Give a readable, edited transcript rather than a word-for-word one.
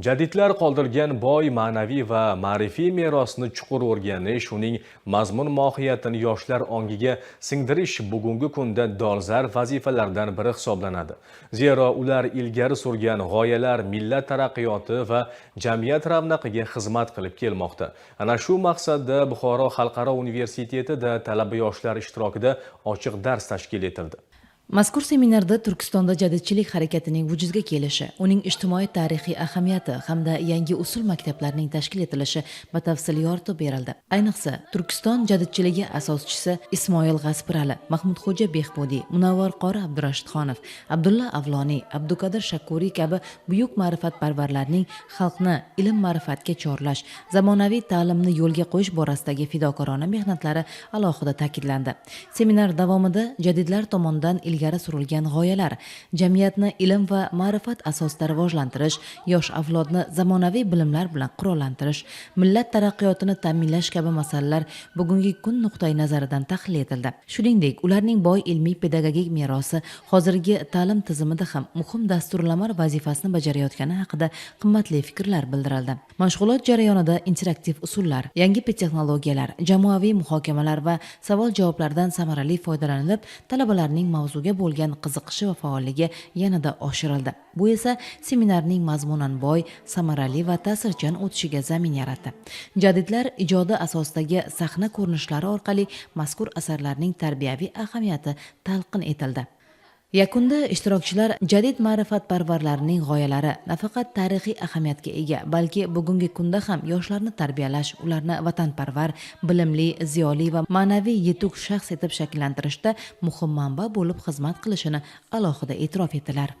Jadidlar qoldirgan boy ma'naviy va ma'rifiy merosni chuqur o'rganish, uning mazmun mohiyatini yoshlar ongiga singdirish bugungi kunda dolzarb vazifalardan biri hisoblanadi. Zero ular ilgari surgan g'oyalar millat taraqqiyoti va jamiyat ravnaqiga xizmat qilib kelmoqda. Ana shu maqsadda Buxoro xalqaro universitetida talaba yoshlar ishtirokida ochiq dars tashkil etildi. Mazkur seminarda Turkistonda jadidchilik harakatining vujudga kelishi, uning ijtimoiy tarixiy ahamiyati hamda yangi usul maktablarning tashkil etilishi batafsil yoritib berildi. Ayniqsa, Turkiston jadidchiligi asoschisi Ismoil G'aspirali, Mahmudxo'ja Behbudiy, Munavvar qori Abdurashidxonov, Abdulla Avloniy, Abduqodir Shakuriy kabi buyuk ma'rifatparvarlarning xalqni ilm-ma'rifatga chorlash, zamonaviy ta'limni yo'lga qo'yish borasidagi fidokorona mehnatlari alohida ta'kidlandi. Seminar davomida jadidlar tomonidan ilgari surilgan g'oyalar, jamiyatni ilm va ma'rifat asosida rivojlantirish, yosh avlodni zamonaviy bilimlar bilan qurollantirish, millat taraqqiyotini ta'minlash kabi masalalar bugungi kun nuqtai nazaridan tahlil etildi. Shuningdek, ularning boy ilmiy pedagogik merosi hozirgi ta'lim tizimida ham muhim dasturlamar vazifasini bajarayotgani haqida qimmatli fikrlar bildirildi. Mashg'ulot jarayonida interaktiv usullar, yangi texnologiyalar, jamoaviy muhokamalar va savol-javoblardan samarali foydalanilib, talabalarning mavzuga bo'lgan qiziqishi va faolligi yanada oshirildi. Bu esa seminarning mazmunan boy, samarali va ta'sirchan o'tishiga zamin yaratdi. Jadidlar ijodi asosidagi sahna ko'rinishlari orqali mazkur asarlarning tarbiyaviy ahamiyati talqin etildi. Yakunda ishtirokchilar jadid ma'rifatparvarlarning g'oyalari nafaqat tarixiy ahamiyatga ega, balki bugungi kunda ham yoshlarni tarbiyalash, ularni vatanparvar, bilimli, ziyoli va ma'naviy yetuk shaxs etib shakllantirishda muhim manba bo'lib xizmat qilishini alohida e'tirof etdilar.